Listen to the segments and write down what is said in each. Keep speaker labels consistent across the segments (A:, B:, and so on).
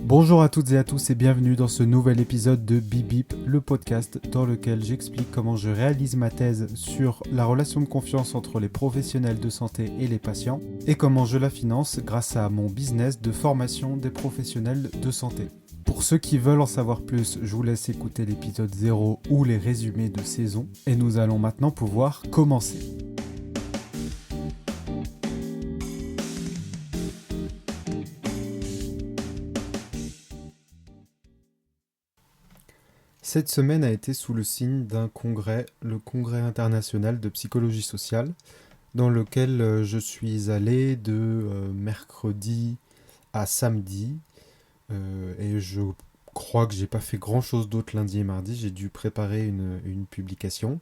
A: Bonjour à toutes et à tous et bienvenue dans ce nouvel épisode de Bip Bip, le podcast dans lequel j'explique comment je réalise ma thèse sur la relation de confiance entre les professionnels de santé et les patients et comment je la finance grâce à mon business de formation des professionnels de santé. Pour ceux qui veulent en savoir plus, je vous laisse écouter l'épisode 0 ou les résumés de saison et nous allons maintenant pouvoir commencer. Cette semaine a été sous le signe d'un congrès, le Congrès international de psychologie sociale, dans lequel je suis allé de mercredi à samedi. Et je crois que j'ai pas fait grand chose d'autre lundi et mardi. J'ai dû préparer une publication.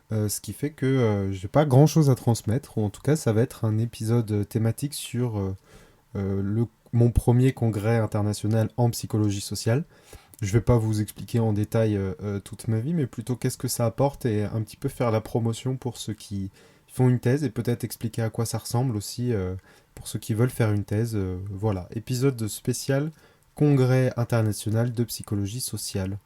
A: Ce qui fait que j'ai pas grand chose à transmettre, ou en tout cas ça va être un épisode thématique sur mon premier congrès international en psychologie sociale. Je vais pas vous expliquer en détail toute ma vie, mais plutôt qu'est-ce que ça apporte et un petit peu faire la promotion pour ceux qui font une thèse et peut-être expliquer à quoi ça ressemble aussi pour ceux qui veulent faire une thèse. Voilà, épisode spécial Congrès international de psychologie sociale.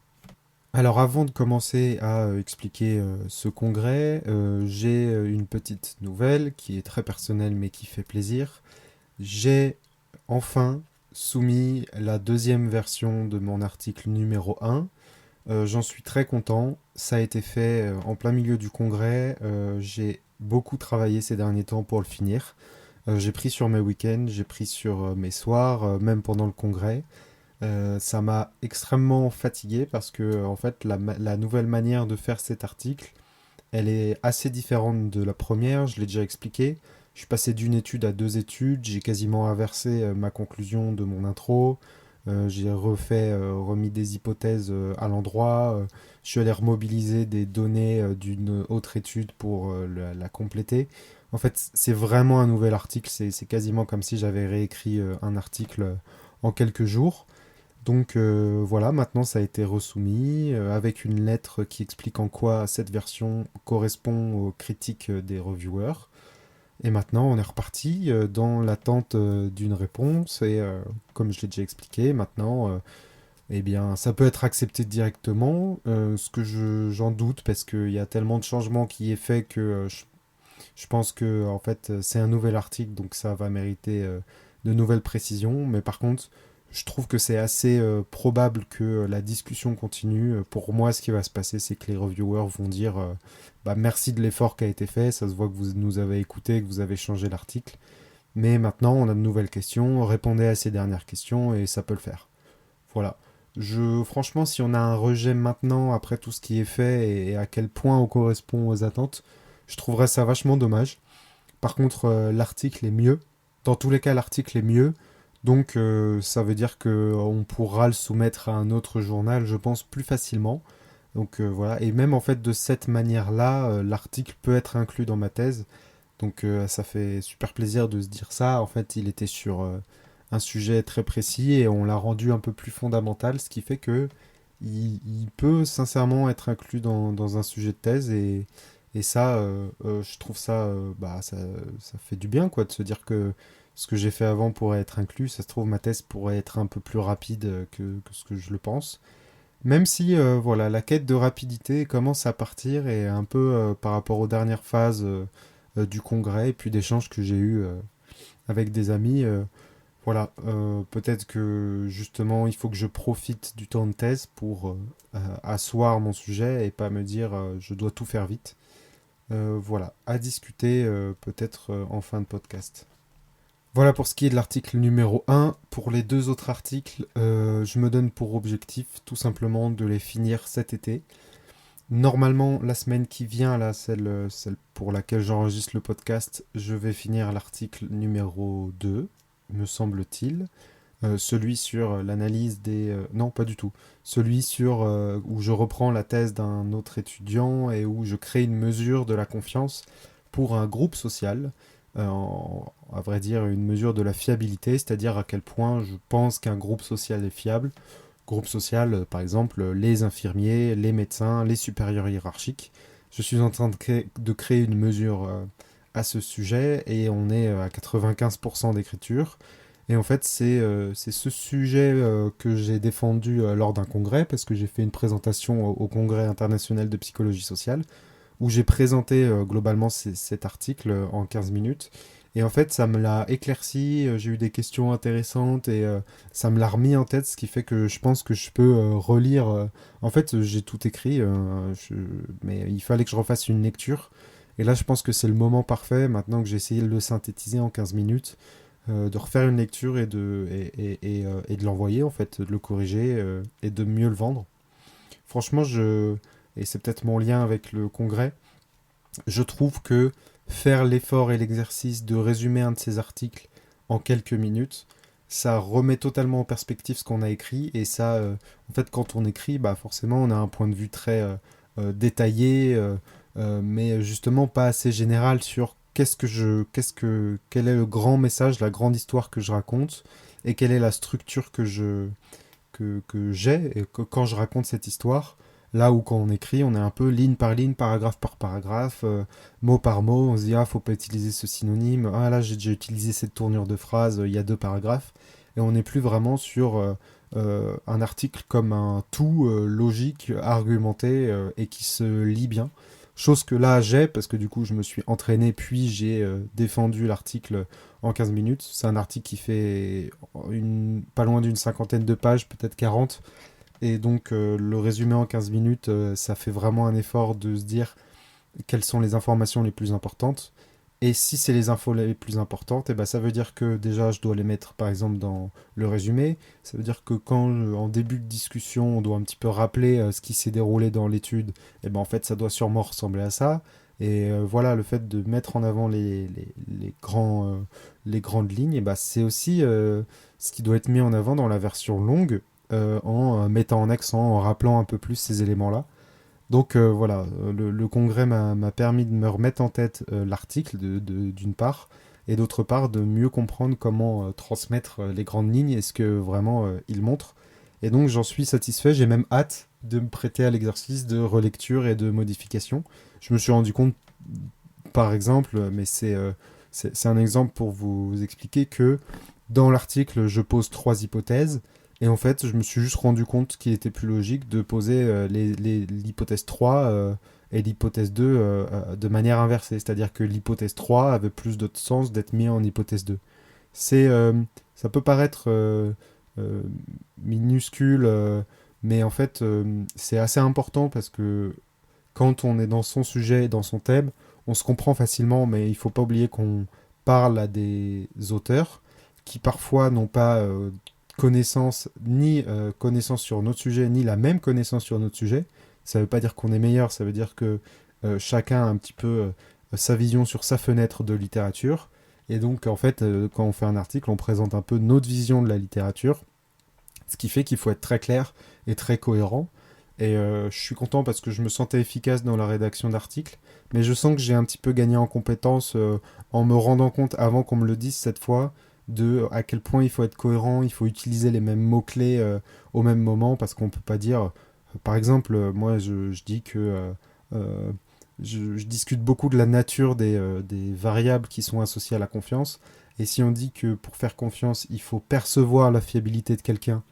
A: Alors avant de commencer à expliquer ce congrès, j'ai une petite nouvelle qui est très personnelle mais qui fait plaisir. J'ai enfin soumis la deuxième version de mon article numéro 1. J'en suis très content. Ça a été fait en plein milieu du congrès. J'ai beaucoup travaillé ces derniers temps pour le finir. J'ai pris sur mes week-ends, j'ai pris sur mes soirs, même pendant le congrès. Ça m'a extrêmement fatigué parce que en fait la nouvelle manière de faire cet article, elle est assez différente de la première, je l'ai déjà expliqué. Je suis passé d'une étude à deux études, j'ai quasiment inversé ma conclusion de mon intro, j'ai remis des hypothèses à l'endroit, je suis allé remobiliser des données d'une autre étude pour la compléter. En fait, c'est vraiment un nouvel article, c'est quasiment comme si j'avais réécrit un article en quelques jours. Donc voilà, maintenant ça a été resoumis avec une lettre qui explique en quoi cette version correspond aux critiques des reviewers. Et maintenant on est reparti dans l'attente d'une réponse et comme je l'ai déjà expliqué, maintenant eh bien ça peut être accepté directement, ce que j'en doute parce qu'il y a tellement de changements qui est fait que je pense que en fait c'est un nouvel article donc ça va mériter de nouvelles précisions, mais par contre je trouve que c'est assez probable que la discussion continue. Pour moi, ce qui va se passer, c'est que les reviewers vont dire bah, merci de l'effort qui a été fait, ça se voit que vous nous avez écouté, que vous avez changé l'article, mais maintenant on a de nouvelles questions, répondez à ces dernières questions et ça peut le faire. Voilà. Franchement, si on a un rejet maintenant, après tout ce qui est fait et à quel point on correspond aux attentes, je trouverais ça vachement dommage. Par contre, l'article est mieux. Dans tous les cas, l'article est mieux. Donc, ça veut dire qu'on pourra le soumettre à un autre journal, je pense, plus facilement. Donc, voilà. Et même, en fait, de cette manière-là, l'article peut être inclus dans ma thèse. Donc, ça fait super plaisir de se dire ça. En fait, il était sur un sujet très précis et on l'a rendu un peu plus fondamental, ce qui fait que il peut sincèrement être inclus dans un sujet de thèse et ça, je trouve ça, ça fait du bien, quoi, de se dire que ce que j'ai fait avant pourrait être inclus. Ça se trouve, ma thèse pourrait être un peu plus rapide que ce que je le pense. Même si, voilà, la quête de rapidité commence à partir et un peu par rapport aux dernières phases du congrès et puis d'échanges que j'ai eus avec des amis. Voilà, peut-être que justement, il faut que je profite du temps de thèse pour asseoir mon sujet et pas me dire je dois tout faire vite. Voilà, à discuter peut-être en fin de podcast. Voilà pour ce qui est de l'article numéro 1. Pour les deux autres articles, je me donne pour objectif tout simplement de les finir cet été. Normalement, la semaine qui vient, là, celle pour laquelle j'enregistre le podcast, je vais finir l'article numéro 2, me semble-t-il. Celui sur l'analyse des... non, pas du tout. Celui sur où je reprends la thèse d'un autre étudiant et où je crée une mesure de la confiance pour un groupe social. À vrai dire, une mesure de la fiabilité, c'est-à-dire à quel point je pense qu'un groupe social est fiable. Groupe social, par exemple, les infirmiers, les médecins, les supérieurs hiérarchiques. Je suis en train de créer une mesure à ce sujet et on est à 95% d'écriture. Et en fait, c'est ce sujet que j'ai défendu lors d'un congrès, parce que j'ai fait une présentation au Congrès international de psychologie sociale, où j'ai présenté globalement cet article en 15 minutes. Et en fait, ça me l'a éclairci, j'ai eu des questions intéressantes et ça me l'a remis en tête, ce qui fait que je pense que je peux relire. En fait, j'ai tout écrit, mais il fallait que je refasse une lecture. Et là, je pense que c'est le moment parfait, maintenant que j'ai essayé de le synthétiser en 15 minutes, de refaire une lecture et de l'envoyer, en fait, de le corriger et de mieux le vendre. Franchement, et c'est peut-être mon lien avec le congrès, je trouve que faire l'effort et l'exercice de résumer un de ces articles en quelques minutes, ça remet totalement en perspective ce qu'on a écrit et ça, en fait, quand on écrit, bah forcément, on a un point de vue très détaillé, mais justement pas assez général sur quel est le grand message, la grande histoire que je raconte et quelle est la structure que j'ai et que quand je raconte cette histoire. Là où quand on écrit, on est un peu ligne par ligne, paragraphe par paragraphe, mot par mot, on se dit ah faut pas utiliser ce synonyme, ah là j'ai déjà utilisé cette tournure de phrase, il y a deux paragraphes, et on n'est plus vraiment sur un article comme un tout logique, argumenté et qui se lit bien. Chose que là j'ai, parce que du coup je me suis entraîné, puis j'ai défendu l'article en 15 minutes. C'est un article qui fait pas loin d'une cinquantaine de pages, peut-être 40. Et donc le résumé en 15 minutes, ça fait vraiment un effort de se dire quelles sont les informations les plus importantes. Et si c'est les infos les plus importantes, eh ben, ça veut dire que déjà je dois les mettre par exemple dans le résumé. Ça veut dire que quand en début de discussion on doit un petit peu rappeler ce qui s'est déroulé dans l'étude, eh ben, en fait ça doit sûrement ressembler à ça. Et voilà, le fait de mettre en avant les grandes lignes, eh ben, c'est aussi ce qui doit être mis en avant dans la version longue, en mettant en accent, en rappelant un peu plus ces éléments-là. Donc voilà, le congrès m'a permis de me remettre en tête l'article d'une part, et d'autre part de mieux comprendre comment transmettre les grandes lignes et ce que vraiment il montre. Et donc j'en suis satisfait, j'ai même hâte de me prêter à l'exercice de relecture et de modification. Je me suis rendu compte, par exemple, mais c'est un exemple pour vous expliquer que dans l'article, je pose trois hypothèses. Et en fait, je me suis juste rendu compte qu'il était plus logique de poser l'hypothèse 3 et l'hypothèse 2 de manière inversée. C'est-à-dire que l'hypothèse 3 avait plus de sens d'être mis en hypothèse 2. C'est, euh, Ça peut paraître euh, minuscule, mais en fait, c'est assez important parce que quand on est dans son sujet et dans son thème, on se comprend facilement, mais il ne faut pas oublier qu'on parle à des auteurs qui parfois n'ont pas connaissance sur notre sujet, ni la même connaissance sur notre sujet. Ça ne veut pas dire qu'on est meilleur, ça veut dire que chacun a un petit peu sa vision sur sa fenêtre de littérature. Et donc, en fait, quand on fait un article, on présente un peu notre vision de la littérature, ce qui fait qu'il faut être très clair et très cohérent. Et je suis content parce que je me sentais efficace dans la rédaction d'articles, mais je sens que j'ai un petit peu gagné en compétences en me rendant compte, avant qu'on me le dise cette fois, de à quel point il faut être cohérent, il faut utiliser les mêmes mots-clés au même moment, parce qu'on peut pas dire, par exemple, moi je dis que euh, je discute beaucoup de la nature des variables qui sont associées à la confiance, et si on dit que pour faire confiance, il faut percevoir la fiabilité de quelqu'un,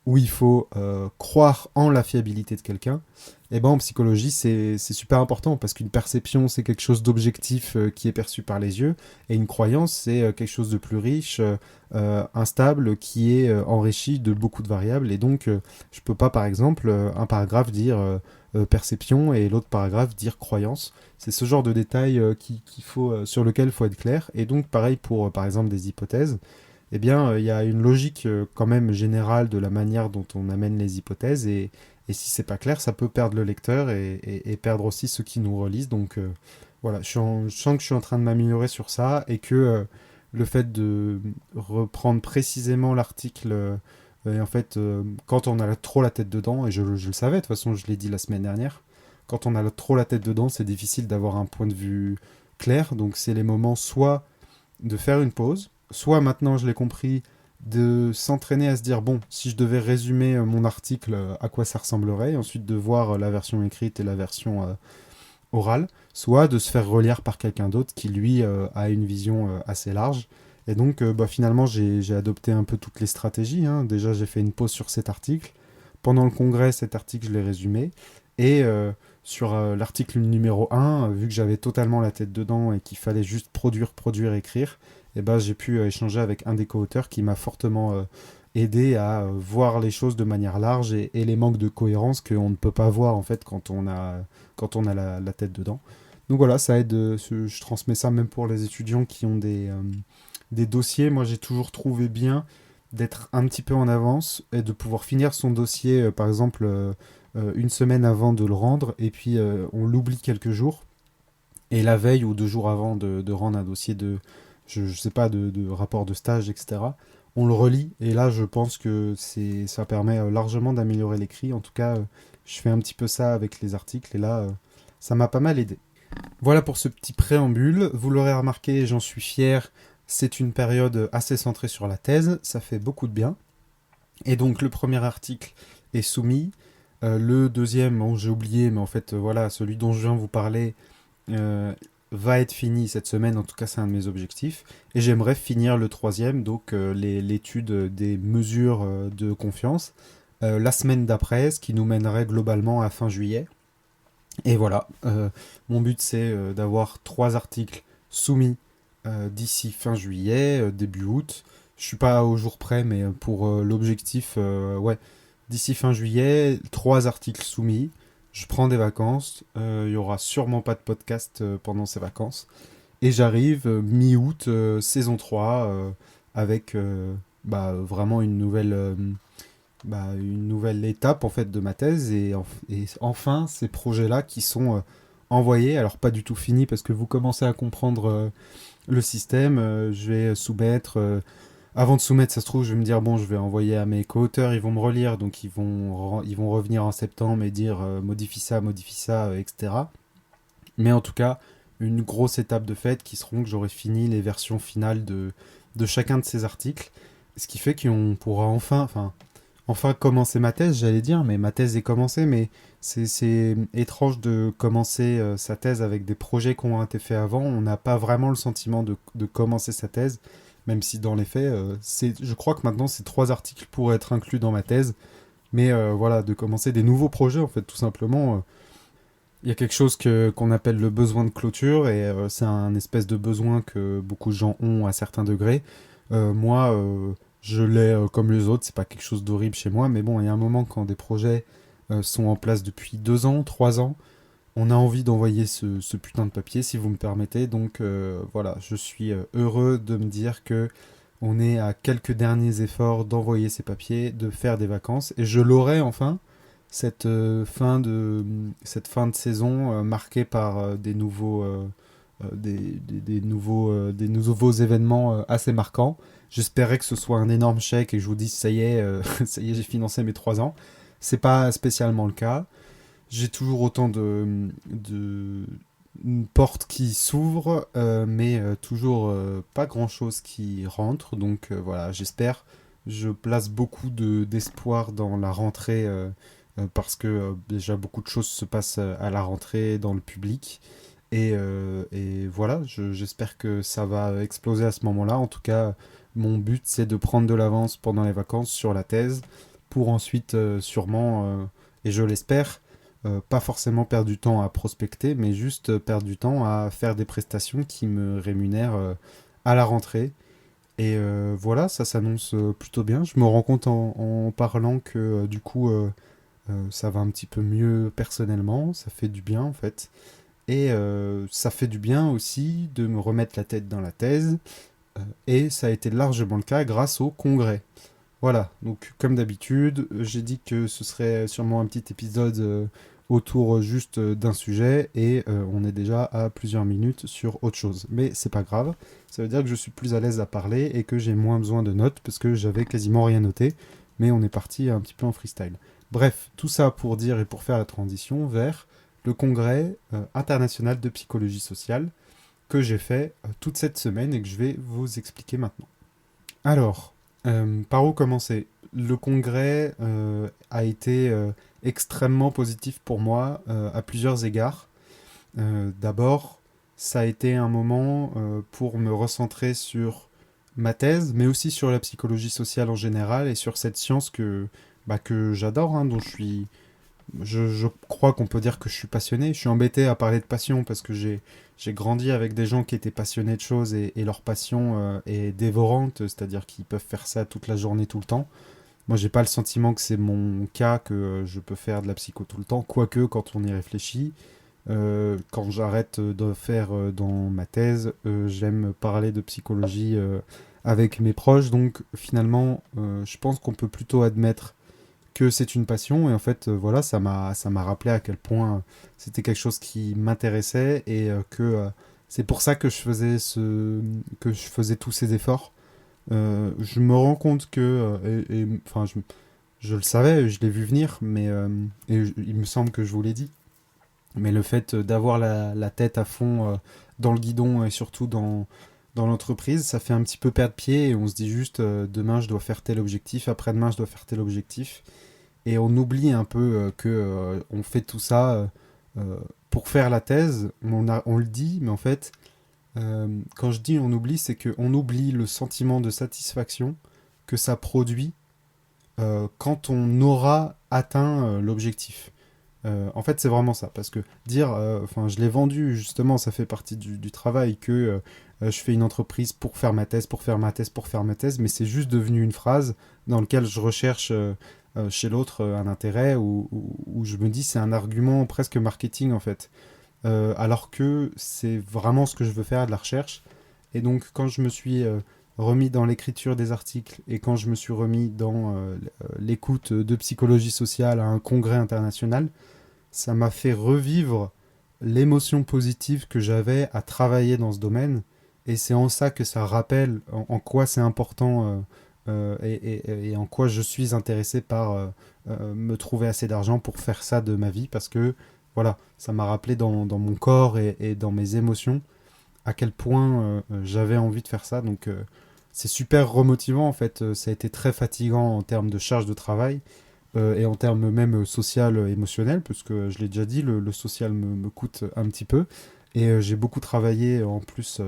A: où il faut croire en la fiabilité de quelqu'un, et ben en psychologie, c'est super important parce qu'une perception, c'est quelque chose d'objectif qui est perçu par les yeux, et une croyance, c'est quelque chose de plus riche, instable, qui est enrichi de beaucoup de variables. Et donc, je peux pas, par exemple, un paragraphe dire perception et l'autre paragraphe dire croyance. C'est ce genre de détail sur lequel il faut être clair. Et donc, pareil pour, par exemple, des hypothèses, eh bien, il y a une logique quand même générale de la manière dont on amène les hypothèses, et si c'est pas clair, ça peut perdre le lecteur et perdre aussi ceux qui nous relisent. Donc voilà, je sens que je suis en train de m'améliorer sur ça, et que le fait de reprendre précisément l'article, et en fait, quand on a trop la tête dedans, et je le savais, de toute façon, je l'ai dit la semaine dernière, quand on a trop la tête dedans, c'est difficile d'avoir un point de vue clair. Donc c'est les moments soit de faire une pause, soit maintenant je l'ai compris, de s'entraîner à se dire bon, si je devais résumer mon article, à quoi ça ressemblerait, et ensuite de voir la version écrite et la version orale, soit de se faire relire par quelqu'un d'autre qui lui a une vision assez large. Et donc, finalement, j'ai adopté un peu toutes les stratégies, hein. Déjà, j'ai fait une pause sur cet article. Pendant le congrès, cet article, je l'ai résumé. Et sur l'article numéro 1, vu que j'avais totalement la tête dedans et qu'il fallait juste produire, produire, écrire, et ben, j'ai pu échanger avec un des co-auteurs qui m'a fortement aidé à voir les choses de manière large et les manques de cohérence qu'on ne peut pas voir en fait quand on a la tête dedans. Donc voilà, ça aide, je transmets ça même pour les étudiants qui ont des dossiers. Moi, j'ai toujours trouvé bien d'être un petit peu en avance et de pouvoir finir son dossier, par exemple, une semaine avant de le rendre, et puis on l'oublie quelques jours. Et la veille ou 2 jours avant de rendre un dossier je sais pas, de rapport de stage, etc., on le relit. Et là, je pense que ça permet largement d'améliorer l'écrit. En tout cas, je fais un petit peu ça avec les articles, et là, ça m'a pas mal aidé. Voilà pour ce petit préambule. Vous l'aurez remarqué, j'en suis fier. C'est une période assez centrée sur la thèse. Ça fait beaucoup de bien. Et donc, le premier article est soumis. Le deuxième, bon, j'ai oublié, mais en fait, voilà, celui dont je viens vous parler euh, va être fini cette semaine. En tout cas, c'est un de mes objectifs. Et j'aimerais finir le troisième, donc l'étude des mesures de confiance, la semaine d'après, ce qui nous mènerait globalement à fin juillet. Et voilà, mon but c'est d'avoir 3 articles soumis d'ici fin juillet, début août. Je suis pas au jour près, mais pour l'objectif, ouais, d'ici fin juillet, 3 articles soumis. Je prends des vacances. Il y aura sûrement pas de podcast pendant ces vacances. Et j'arrive mi-août, saison 3, avec vraiment une nouvelle étape en fait de ma thèse et enfin ces projets-là qui sont envoyés, alors pas du tout finis parce que vous commencez à comprendre le système. Je vais soumettre, avant de soumettre, ça se trouve, je vais me dire bon, je vais envoyer à mes co-auteurs, ils vont me relire, donc ils vont revenir en septembre et dire modifie ça, etc. Mais en tout cas, une grosse étape de fait qui seront que j'aurai fini les versions finales de chacun de ces articles, ce qui fait qu'on pourra enfin commencer ma thèse, j'allais dire, mais ma thèse est commencée, mais c'est étrange de commencer sa thèse avec des projets qui ont été faits avant. On n'a pas vraiment le sentiment de commencer sa thèse, même si dans les faits, je crois que maintenant ces 3 articles pourraient être inclus dans ma thèse, mais voilà, de commencer des nouveaux projets, en fait, tout simplement. Il y a quelque chose qu'on appelle le besoin de clôture, et c'est un espèce de besoin que beaucoup de gens ont à certains degrés. Moi, je l'ai comme les autres, c'est pas quelque chose d'horrible chez moi, mais bon, il y a un moment quand des projets sont en place depuis 2 ans, 3 ans, on a envie d'envoyer ce putain de papier, si vous me permettez. Donc voilà, je suis heureux de me dire que on est à quelques derniers efforts d'envoyer ces papiers, de faire des vacances, et je l'aurai enfin cette fin de saison marquée par des nouveaux événements assez marquants. J'espérais que ce soit un énorme chèque et que je vous dise ça y est, ça y est, j'ai financé mes 3 ans. C'est pas spécialement le cas. J'ai toujours autant de portes qui s'ouvrent, mais toujours pas grand chose qui rentre. Donc voilà, j'espère. Je place beaucoup d'espoir dans la rentrée parce que déjà beaucoup de choses se passent à la rentrée dans le public. Et voilà, j'espère que ça va exploser à ce moment-là. En tout cas, mon but, c'est de prendre de l'avance pendant les vacances sur la thèse pour ensuite sûrement, et je l'espère, pas forcément perdre du temps à prospecter, mais juste perdre du temps à faire des prestations qui me rémunèrent à la rentrée. Et voilà, ça s'annonce plutôt bien. Je me rends compte en parlant que du coup, ça va un petit peu mieux personnellement, ça fait du bien en fait. Et ça fait du bien aussi de me remettre la tête dans la thèse. Et ça a été largement le cas grâce au congrès. Voilà, donc comme d'habitude, j'ai dit que ce serait sûrement un petit épisode autour juste d'un sujet et on est déjà à plusieurs minutes sur autre chose. Mais c'est pas grave, ça veut dire que je suis plus à l'aise à parler et que j'ai moins besoin de notes parce que j'avais quasiment rien noté, mais on est parti un petit peu en freestyle. Bref, tout ça pour dire et pour faire la transition vers le congrès international de psychologie sociale que j'ai fait toute cette semaine et que je vais vous expliquer maintenant. Alors, par où commencer? Le congrès a été extrêmement positif pour moi à plusieurs égards. D'abord, ça a été un moment pour me recentrer sur ma thèse, mais aussi sur la psychologie sociale en général et sur cette science que j'adore, hein, dont je crois qu'on peut dire que je suis passionné. Je suis embêté à parler de passion parce que j'ai grandi avec des gens qui étaient passionnés de choses et leur passion est dévorante, c'est-à-dire qu'ils peuvent faire ça toute la journée, tout le temps. Moi, j'ai pas le sentiment que c'est mon cas, que je peux faire de la psycho tout le temps, quoique quand on y réfléchit, quand j'arrête de faire dans ma thèse, j'aime parler de psychologie avec mes proches, donc finalement, je pense qu'on peut plutôt admettre que c'est une passion, et en fait, voilà, ça m'a rappelé à quel point c'était quelque chose qui m'intéressait, et que c'est pour ça que que je faisais tous ces efforts. Je me rends compte que, enfin, je le savais, je l'ai vu venir, mais il me semble que je vous l'ai dit. Mais le fait d'avoir la tête à fond dans le guidon et surtout dans l'entreprise, ça fait un petit peu perdre pied et on se dit juste demain je dois faire tel objectif, après-demain je dois faire tel objectif. Et on oublie un peu que on fait tout ça pour faire la thèse. On le dit, mais en fait, quand je dis on oublie, c'est qu'on oublie le sentiment de satisfaction que ça produit quand on aura atteint l'objectif. En fait, c'est vraiment ça, parce que dire, enfin, je l'ai vendu justement, ça fait partie du travail que je fais une entreprise pour faire ma thèse, pour faire ma thèse, pour faire ma thèse, mais c'est juste devenu une phrase dans laquelle je recherche chez l'autre un intérêt, où je me dis c'est un argument presque marketing en fait. Alors que c'est vraiment ce que je veux faire, de la recherche. Et donc, quand je me suis remis dans l'écriture des articles et quand je me suis remis dans l'écoute de psychologie sociale à un congrès international, ça m'a fait revivre l'émotion positive que j'avais à travailler dans ce domaine. Et c'est en ça que ça rappelle en quoi c'est important et en quoi je suis intéressé par me trouver assez d'argent pour faire ça de ma vie. Parce que voilà, ça m'a rappelé dans mon corps et dans mes émotions à quel point j'avais envie de faire ça. Donc c'est super remotivant en fait. Ça a été très fatigant en termes de charge de travail et en termes même social, émotionnel, parce que je l'ai déjà dit, le social me coûte un petit peu. Et j'ai beaucoup travaillé en plus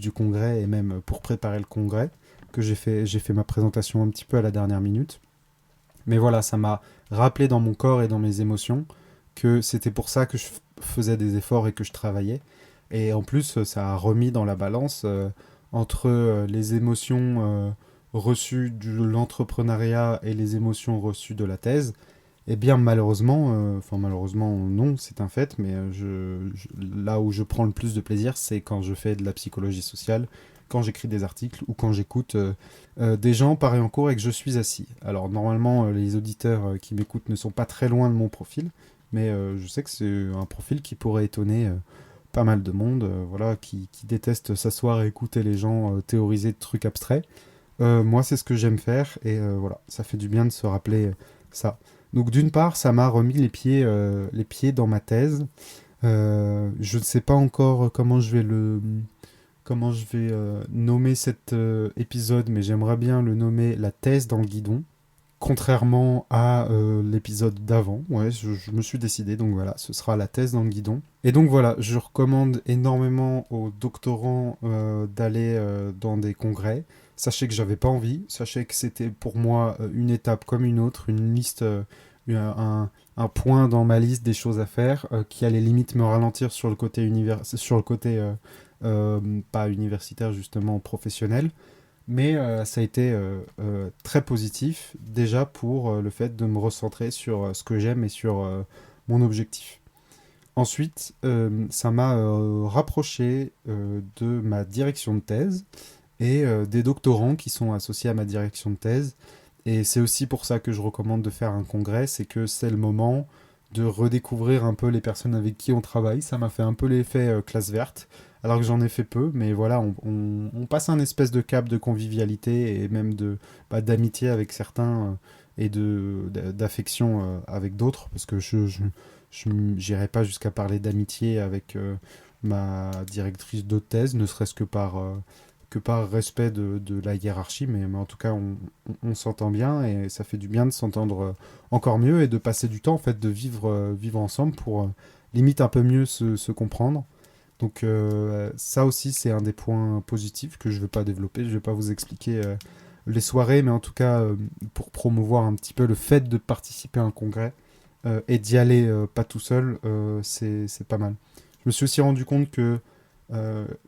A: du congrès et même pour préparer le congrès, que j'ai fait ma présentation un petit peu à la dernière minute. Mais voilà, ça m'a rappelé dans mon corps et dans mes émotions que c'était pour ça que je faisais des efforts et que je travaillais. Et en plus, ça a remis dans la balance entre les émotions reçues de l'entrepreneuriat et les émotions reçues de la thèse. Eh bien, malheureusement, enfin malheureusement non, c'est un fait, mais là où je prends le plus de plaisir, c'est quand je fais de la psychologie sociale, quand j'écris des articles ou quand j'écoute des gens parler en cours et que je suis assis. Alors normalement, les auditeurs qui m'écoutent ne sont pas très loin de mon profil, mais je sais que c'est un profil qui pourrait étonner pas mal de monde, voilà, qui déteste s'asseoir et écouter les gens théoriser de trucs abstraits. Moi, c'est ce que j'aime faire et voilà, ça fait du bien de se rappeler ça. Donc d'une part, ça m'a remis les pieds dans ma thèse. Je ne sais pas encore comment je vais nommer cet épisode, mais j'aimerais bien le nommer la thèse dans le guidon. Contrairement à l'épisode d'avant, ouais, je me suis décidé, donc voilà, ce sera la thèse dans le guidon. Et donc voilà, je recommande énormément aux doctorants d'aller dans des congrès. Sachez que j'avais pas envie, sachez que c'était pour moi une étape comme une autre, une liste, un point dans ma liste des choses à faire qui allait limite me ralentir sur le côté pas universitaire justement professionnel. Mais ça a été très positif, déjà pour le fait de me recentrer sur ce que j'aime et sur mon objectif. Ensuite, ça m'a rapproché de ma direction de thèse et des doctorants qui sont associés à ma direction de thèse. Et c'est aussi pour ça que je recommande de faire un congrès, c'est que c'est le moment de redécouvrir un peu les personnes avec qui on travaille. Ça m'a fait un peu l'effet classe verte, alors que j'en ai fait peu, mais voilà, on passe un espèce de cap de convivialité et même d'amitié avec certains et d'affection avec d'autres, parce que je n'irai pas jusqu'à parler d'amitié avec ma directrice de thèse, ne serait-ce que par respect de la hiérarchie, mais en tout cas, on s'entend bien et ça fait du bien de s'entendre encore mieux et de passer du temps, en fait, de vivre ensemble pour limite un peu mieux se comprendre. Donc ça aussi, c'est un des points positifs que je ne vais pas développer. Je ne vais pas vous expliquer les soirées, mais en tout cas, pour promouvoir un petit peu le fait de participer à un congrès et d'y aller pas tout seul, c'est pas mal. Je me suis aussi rendu compte que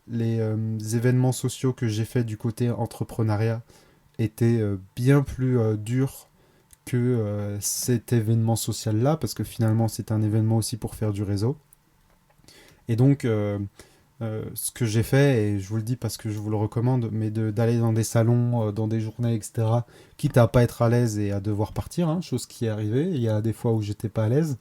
A: les événements sociaux que j'ai fait du côté entrepreneuriat étaient bien plus durs que cet événement social-là, parce que finalement, c'est un événement aussi pour faire du réseau. Et donc, ce que j'ai fait, et je vous le dis parce que je vous le recommande, mais d'aller dans des salons, dans des journées, etc., quitte à pas être à l'aise et à devoir partir, hein, chose qui est arrivée, il y a des fois où j'étais pas à l'aise,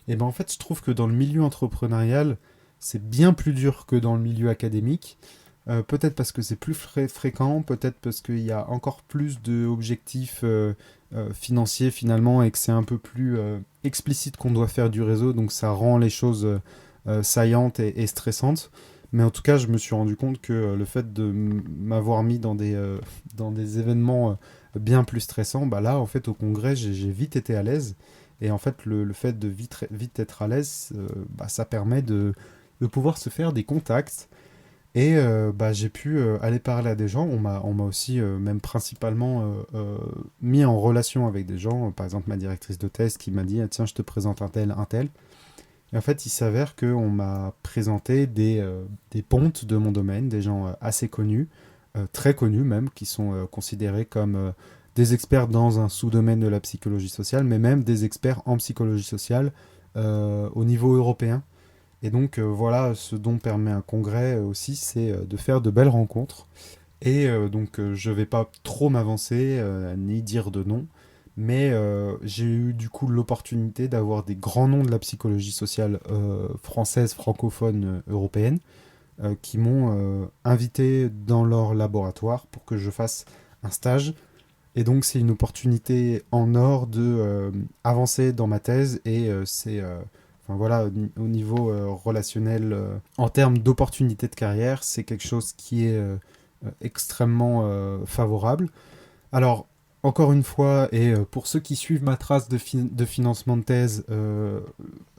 A: et ben en fait, je trouve que dans le milieu entrepreneurial, c'est bien plus dur que dans le milieu académique. Peut-être parce que c'est plus fréquent, peut-être parce qu'il y a encore plus d'objectifs financiers finalement et que c'est un peu plus explicite qu'on doit faire du réseau, donc ça rend les choses saillantes et stressantes. Mais en tout cas, je me suis rendu compte que le fait de m'avoir mis dans des événements bien plus stressants, bah là, en fait, au congrès, j'ai vite été à l'aise. Et en fait, le fait de vite être à l'aise, bah, ça permet de pouvoir se faire des contacts et bah, j'ai pu aller parler à des gens. On m'a aussi, même principalement, mis en relation avec des gens. Par exemple, ma directrice de thèse qui m'a dit: ah, tiens, je te présente un tel, un tel. Et en fait, il s'avère qu'on m'a présenté des pontes de mon domaine, des gens assez connus, très connus même, qui sont considérés comme des experts dans un sous-domaine de la psychologie sociale, mais même des experts en psychologie sociale au niveau européen. Et donc voilà, ce dont permet un congrès aussi, c'est de faire de belles rencontres. Et donc je vais pas trop m'avancer ni dire de nom, mais j'ai eu du coup l'opportunité d'avoir des grands noms de la psychologie sociale française, francophone, européenne, qui m'ont invité dans leur laboratoire pour que je fasse un stage. Et donc c'est une opportunité en or de avancer dans ma thèse et enfin voilà, au niveau relationnel, en termes d'opportunités de carrière, c'est quelque chose qui est extrêmement favorable. Alors, encore une fois, et pour ceux qui suivent ma trace de financement de thèse,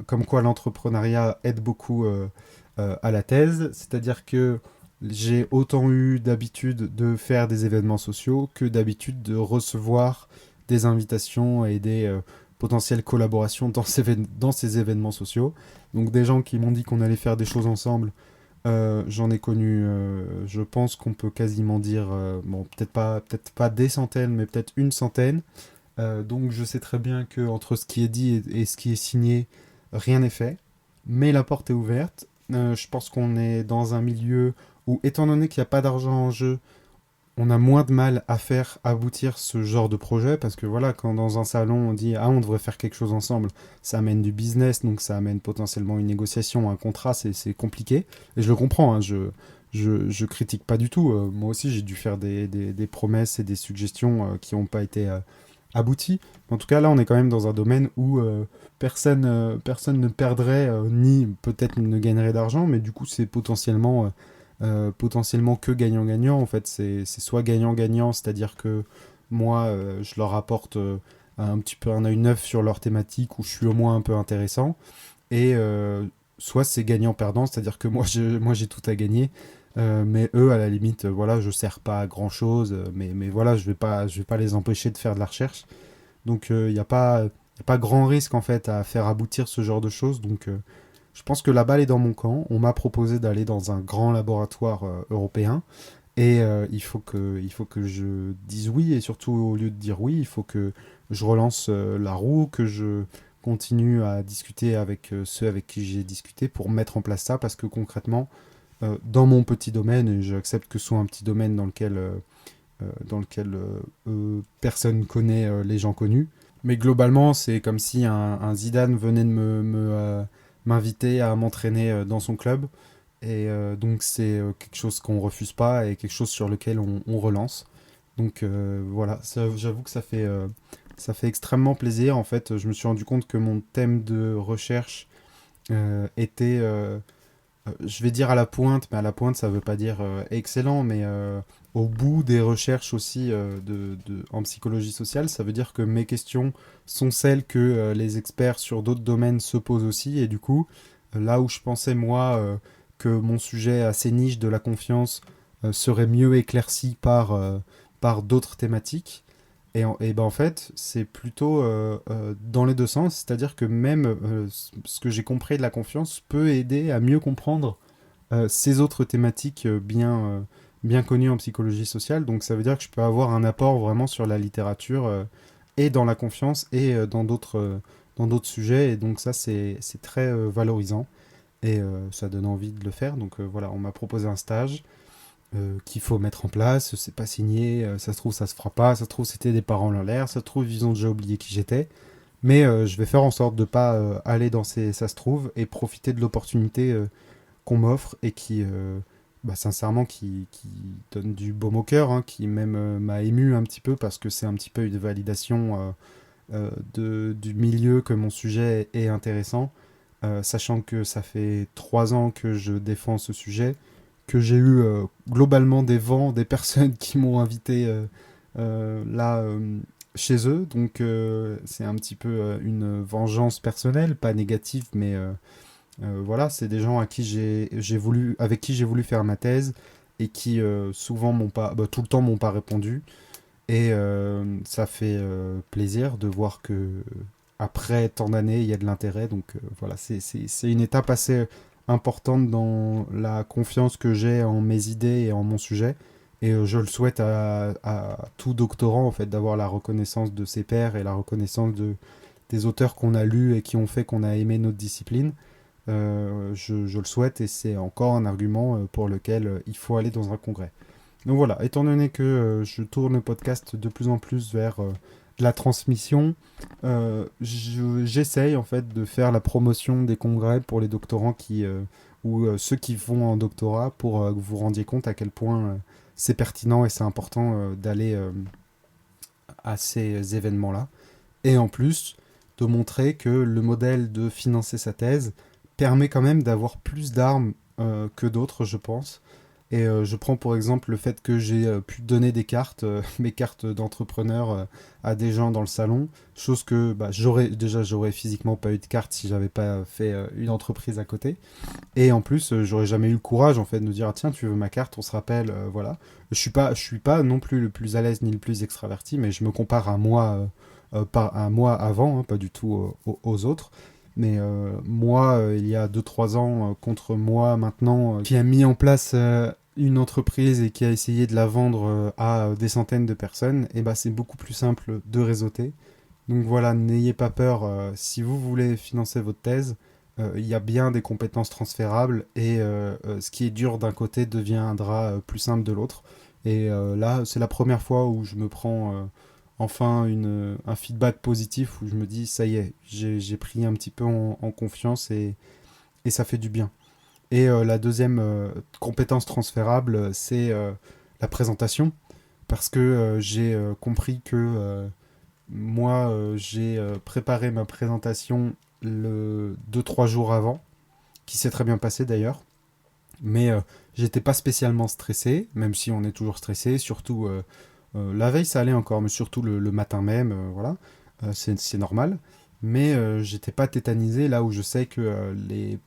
A: comme quoi l'entrepreneuriat aide beaucoup à la thèse, c'est-à-dire que j'ai autant eu d'habitude de faire des événements sociaux que d'habitude de recevoir des invitations et des potentielles collaborations dans ces événements sociaux. Donc des gens qui m'ont dit qu'on allait faire des choses ensemble, j'en ai connu, je pense qu'on peut quasiment dire, bon, peut-être pas des centaines, mais peut-être une centaine. Donc je sais très bien que entre ce qui est dit et ce qui est signé, rien n'est fait. Mais la porte est ouverte. Je pense qu'on est dans un milieu où, étant donné qu'il n'y a pas d'argent en jeu, on a moins de mal à faire aboutir ce genre de projet parce que voilà, quand dans un salon on dit ah on devrait faire quelque chose ensemble, ça amène du business, donc ça amène potentiellement une négociation, un contrat, c'est compliqué. Et je le comprends, hein, je critique pas du tout. Moi aussi j'ai dû faire des promesses et des suggestions qui n'ont pas été abouties. En tout cas là on est quand même dans un domaine où personne ne perdrait ni peut-être ne gagnerait d'argent, mais du coup c'est potentiellement que gagnant-gagnant. En fait, c'est soit gagnant-gagnant, c'est-à-dire que moi, je leur apporte un petit peu un œil neuf sur leur thématique où je suis au moins un peu intéressant, et soit c'est gagnant-perdant, c'est-à-dire que moi j'ai tout à gagner. Mais eux, à la limite, voilà, je sers pas à grand chose, mais voilà, je vais pas les empêcher de faire de la recherche. Donc, il n'y a pas, y a pas grand risque en fait à faire aboutir ce genre de choses. Donc, je pense que la balle est dans mon camp. On m'a proposé d'aller dans un grand laboratoire européen. Et il faut que je dise oui. Et surtout, au lieu de dire oui, il faut que je relance la roue, que je continue à discuter avec ceux avec qui j'ai discuté pour mettre en place ça. Parce que concrètement, dans mon petit domaine, et j'accepte que ce soit un petit domaine dans lequel personne connaît les gens connus. Mais globalement, c'est comme si un Zidane venait de m'inviter à m'entraîner dans son club. Et donc c'est quelque chose qu'on refuse pas et quelque chose sur lequel on relance. Donc voilà, j'avoue que ça fait extrêmement plaisir. En fait, je me suis rendu compte que mon thème de recherche était je vais dire à la pointe, mais à la pointe, ça veut pas dire excellent, mais au bout des recherches aussi en psychologie sociale, ça veut dire que mes questions sont celles que les experts sur d'autres domaines se posent aussi, et du coup, là où je pensais moi que mon sujet assez niche de la confiance serait mieux éclairci par d'autres thématiques. Et ben en fait, c'est plutôt dans les deux sens, c'est-à-dire que même ce que j'ai compris de la confiance peut aider à mieux comprendre ces autres thématiques bien connues en psychologie sociale. Donc ça veut dire que je peux avoir un apport vraiment sur la littérature et dans la confiance et dans d'autres sujets. Et donc ça, c'est très valorisant et ça donne envie de le faire. Donc voilà, on m'a proposé un stage qu'il faut mettre en place, c'est pas signé, ça se trouve ça se fera pas, ça se trouve c'était des parents en l'air, ça se trouve ils ont déjà oublié qui j'étais, mais je vais faire en sorte de pas aller dans ces ça se trouve et profiter de l'opportunité qu'on m'offre et sincèrement qui donne du baume au cœur, hein, qui même m'a ému un petit peu parce que c'est un petit peu une validation du milieu que mon sujet est intéressant, sachant que ça fait 3 ans que je défends ce sujet, que j'ai eu globalement des vents, des personnes qui m'ont invité là chez eux. Donc c'est un petit peu une vengeance personnelle, pas négative, mais voilà, c'est des gens à qui avec qui j'ai voulu faire ma thèse et qui souvent m'ont pas, tout le temps m'ont pas répondu. Et ça fait plaisir de voir que après tant d'années, il y a de l'intérêt. Donc voilà, c'est une étape assez importante dans la confiance que j'ai en mes idées et en mon sujet. Et je le souhaite à tout doctorant, en fait, d'avoir la reconnaissance de ses pairs et la reconnaissance des auteurs qu'on a lus et qui ont fait qu'on a aimé notre discipline. Je le souhaite et c'est encore un argument pour lequel il faut aller dans un congrès. Donc voilà, étant donné que je tourne le podcast de plus en plus vers de la transmission, j'essaye en fait de faire la promotion des congrès pour les doctorants ou ceux qui vont en doctorat pour que vous vous rendiez compte à quel point c'est pertinent et c'est important d'aller à ces événements-là. Et en plus, de montrer que le modèle de financer sa thèse permet quand même d'avoir plus d'armes que d'autres, je pense. Et je prends pour exemple le fait que j'ai pu donner des cartes, mes cartes d'entrepreneur à des gens dans le salon, chose que j'aurais physiquement pas eu de carte si j'avais pas fait une entreprise à côté. Et en plus, j'aurais jamais eu le courage en fait de me dire ah, tiens tu veux ma carte, on se rappelle, voilà. Je suis pas non plus le plus à l'aise ni le plus extraverti, mais je me compare à moi, à moi avant, hein, pas du tout aux autres. Mais moi, il y a 2 3 ans, contre moi maintenant, qui a mis en place une entreprise et qui a essayé de la vendre à des centaines de personnes, et ben c'est beaucoup plus simple de réseauter. Donc voilà, n'ayez pas peur, si vous voulez financer votre thèse, il y a bien des compétences transférables et ce qui est dur d'un côté deviendra plus simple de l'autre. Et là, c'est la première fois où je me prends enfin un feedback positif où je me dis ça y est, j'ai pris un petit peu en confiance et ça fait du bien. Et la deuxième compétence transférable, c'est la présentation. Parce que j'ai compris que moi, j'ai préparé ma présentation 2 3 jours avant, qui s'est très bien passé d'ailleurs. Mais j'étais pas spécialement stressé, même si on est toujours stressé, surtout la veille ça allait encore, mais surtout le matin même, voilà, c'est normal. Mais j'étais pas tétanisé là où je sais que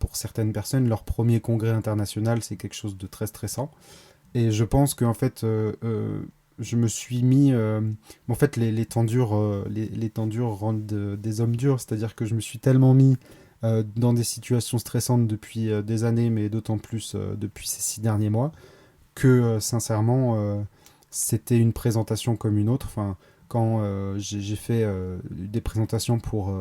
A: pour certaines personnes, leur premier congrès international, c'est quelque chose de très stressant. Et je pense qu'en fait, je me suis mis... en fait, les temps durs rendent des hommes durs, c'est-à-dire que je me suis tellement mis dans des situations stressantes depuis des années, mais d'autant plus depuis ces 6 derniers mois, que sincèrement, c'était une présentation comme une autre. Enfin, quand j'ai fait des présentations pour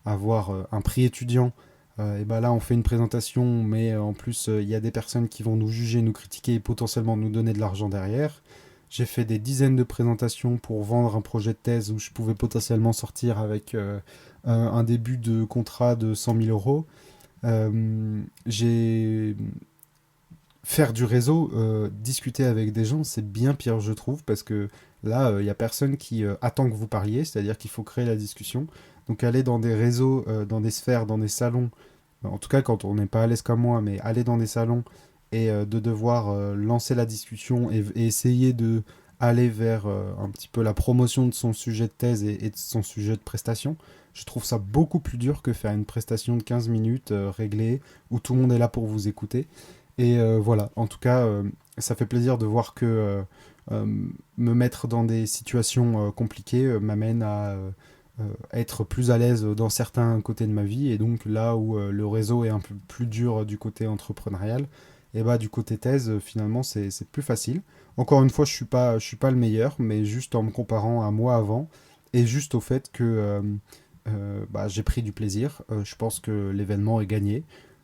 A: avoir un prix étudiant, et ben là on fait une présentation, mais en plus il y a des personnes qui vont nous juger, nous critiquer et potentiellement nous donner de l'argent derrière. J'ai fait des dizaines de présentations pour vendre un projet de thèse où je pouvais potentiellement sortir avec un début de contrat de 100 000 euros. J'ai faire du réseau, discuter avec des gens, c'est bien pire, je trouve, parce que là, il n'y a personne qui attend que vous parliez, c'est-à-dire qu'il faut créer la discussion. Donc aller dans des réseaux, dans des sphères, dans des salons, en tout cas quand on n'est pas à l'aise comme moi, mais aller dans des salons et de devoir lancer la discussion et essayer de aller vers un petit peu la promotion de son sujet de thèse et de son sujet de prestation, je trouve ça beaucoup plus dur que faire une prestation de 15 minutes réglée, où tout le monde est là pour vous écouter. Et voilà, en tout cas, ça fait plaisir de voir que euh, me mettre dans des situations compliquées m'amène à être plus à l'aise dans certains côtés de ma vie. Et donc là où le réseau est un peu plus dur du côté entrepreneurial, et bah du côté thèse, finalement, c'est plus facile. Encore une fois, je suis pas le meilleur, mais juste en me comparant à moi avant, et juste au fait que bah, j'ai pris du plaisir. Je pense que l'événement est gagné.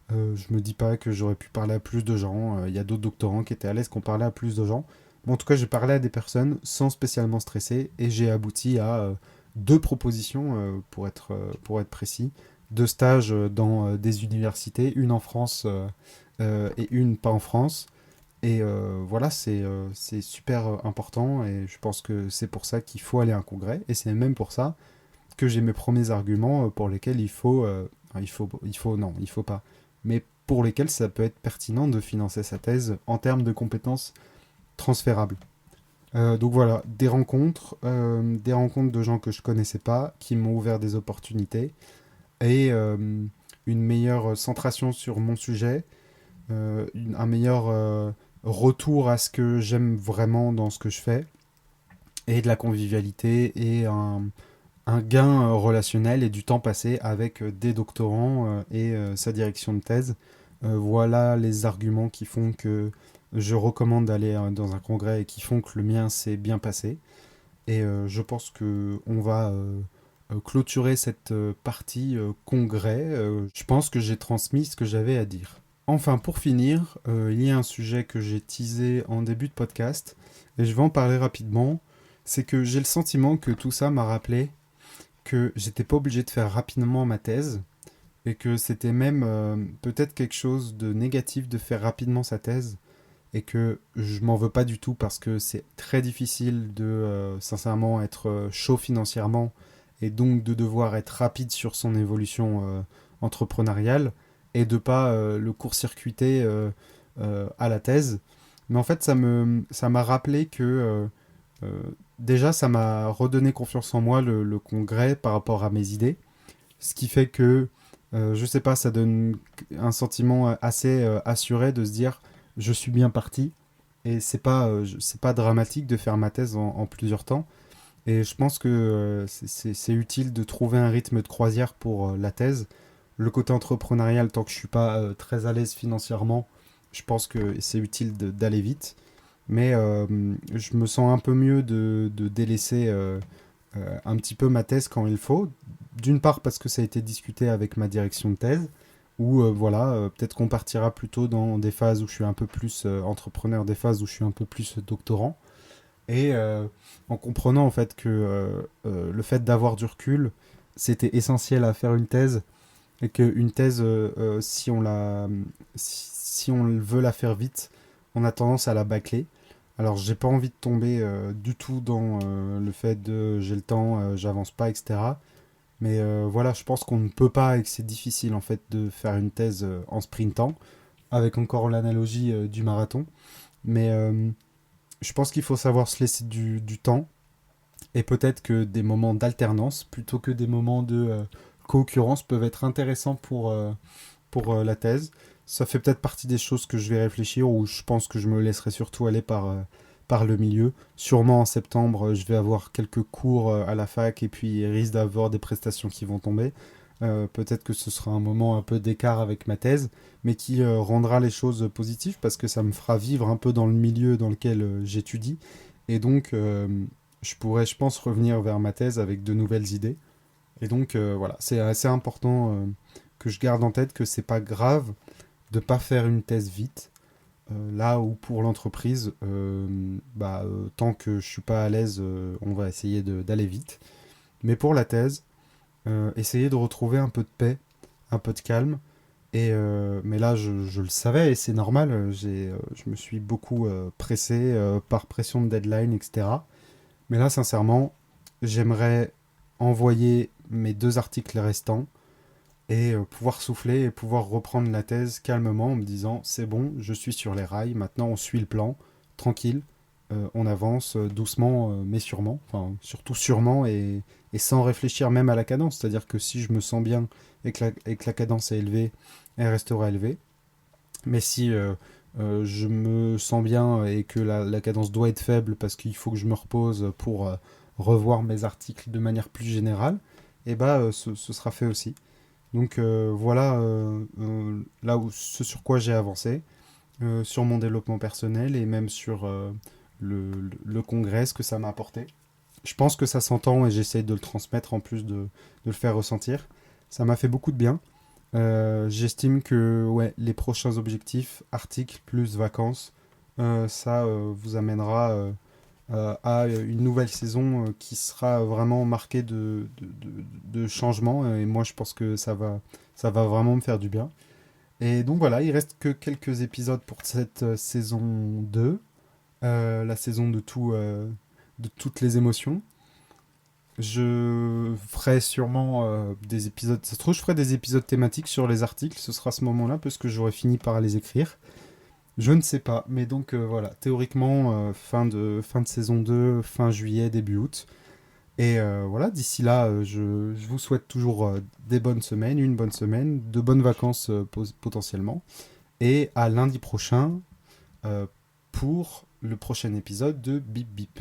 A: Je me dis pas que j'aurais pu parler à plus de gens. Il y a d'autres doctorants qui étaient à l'aise, qui ont parlé à plus de gens. Mais en tout cas, j'ai parlé à des personnes sans spécialement stresser et j'ai abouti à deux propositions, pour être précis, deux stages dans des universités, une en France et une pas en France. Et voilà, c'est super important et je pense que c'est pour ça qu'il faut aller à un congrès. Et c'est même pour ça que j'ai mes premiers arguments pour lesquels non, il faut pas, mais pour lesquels ça peut être pertinent de financer sa thèse en termes de compétences transférables. Donc voilà, des rencontres de gens que je connaissais pas, qui m'ont ouvert des opportunités et une meilleure centration sur mon sujet, un meilleur retour à ce que j'aime vraiment dans ce que je fais, et de la convivialité et un gain relationnel et du temps passé avec des doctorants et sa direction de thèse. Voilà les arguments qui font que je recommande d'aller dans un congrès et qui font que le mien s'est bien passé. Et je pense que on va clôturer cette partie congrès. Je pense que j'ai transmis ce que j'avais à dire. Enfin, pour finir, il y a un sujet que j'ai teasé en début de podcast, et je vais en parler rapidement. C'est que j'ai le sentiment que tout ça m'a rappelé que j'étais pas obligé de faire rapidement ma thèse, et que c'était même peut-être quelque chose de négatif de faire rapidement sa thèse, et que je m'en veux pas du tout parce que c'est très difficile de sincèrement être chaud financièrement et donc de devoir être rapide sur son évolution entrepreneuriale et de pas le court-circuiter à la thèse. Mais en fait, ça m'a rappelé que déjà, ça m'a redonné confiance en moi le congrès par rapport à mes idées. Ce qui fait que, je sais pas, ça donne un sentiment assez assuré de se dire je suis bien parti. Et c'est pas dramatique de faire ma thèse en plusieurs temps. Et je pense que c'est utile de trouver un rythme de croisière pour la thèse. Le côté entrepreneurial, tant que je suis pas très à l'aise financièrement, je pense que c'est utile d'aller vite. Mais je me sens un peu mieux de délaisser un petit peu ma thèse quand il faut. D'une part parce que ça a été discuté avec ma direction de thèse, ou voilà, peut-être qu'on partira plutôt dans des phases où je suis un peu plus entrepreneur, des phases où je suis un peu plus doctorant. Et en comprenant en fait que le fait d'avoir du recul, c'était essentiel à faire une thèse, et qu'une thèse, si on veut la faire vite, on a tendance à la bâcler. Alors j'ai pas envie de tomber du tout dans le fait de j'ai le temps, j'avance pas, etc. Mais voilà, je pense qu'on ne peut pas et que c'est difficile en fait de faire une thèse en sprintant, avec encore l'analogie du marathon. Mais je pense qu'il faut savoir se laisser du temps, et peut-être que des moments d'alternance plutôt que des moments de co-occurrence peuvent être intéressants pour la thèse. Ça fait peut-être partie des choses que je vais réfléchir, ou je pense que je me laisserai surtout aller par le milieu. Sûrement en septembre, je vais avoir quelques cours à la fac, et puis il risque d'avoir des prestations qui vont tomber. Peut-être que ce sera un moment un peu d'écart avec ma thèse, mais qui rendra les choses positives parce que ça me fera vivre un peu dans le milieu dans lequel j'étudie. Et donc, je pourrais, je pense, revenir vers ma thèse avec de nouvelles idées. Et donc, voilà, c'est assez important que je garde en tête que c'est pas grave de pas faire une thèse vite. Là où pour l'entreprise, tant que je suis pas à l'aise, on va essayer d'aller vite. Mais pour la thèse, essayer de retrouver un peu de paix, un peu de calme. Et mais là, je le savais et c'est normal. Je me suis beaucoup pressé par pression de deadline, etc. Mais là, sincèrement, j'aimerais envoyer mes deux articles restants et pouvoir souffler et pouvoir reprendre la thèse calmement en me disant c'est bon, je suis sur les rails, maintenant on suit le plan, tranquille, on avance doucement mais sûrement, enfin surtout sûrement et sans réfléchir même à la cadence, c'est-à-dire que si je me sens bien et que la cadence est élevée, elle restera élevée, mais si je me sens bien et que la cadence doit être faible parce qu'il faut que je me repose pour revoir mes articles de manière plus générale, et bah ce sera fait aussi. Donc voilà là où ce sur quoi j'ai avancé, sur mon développement personnel et même sur le congrès, ce que ça m'a apporté. Je pense que ça s'entend et j'essaye de le transmettre en plus de le faire ressentir. Ça m'a fait beaucoup de bien. J'estime que ouais, les prochains objectifs, articles plus vacances, ça vous amènera à une nouvelle saison qui sera vraiment marquée de changements. Et moi, je pense que ça va vraiment me faire du bien. Et donc voilà, il reste que quelques épisodes pour cette saison 2, la saison de toutes les émotions. Je ferai sûrement des épisodes. Ça se trouve, je ferai des épisodes thématiques sur les articles. Ce sera à ce moment-là, parce que j'aurai fini par les écrire. Je ne sais pas. Mais donc voilà, théoriquement, fin de saison 2, fin juillet, début août. Et voilà, d'ici là, je vous souhaite toujours des bonnes semaines, une bonne semaine, de bonnes vacances potentiellement. Et à lundi prochain pour le prochain épisode de Bip Bip.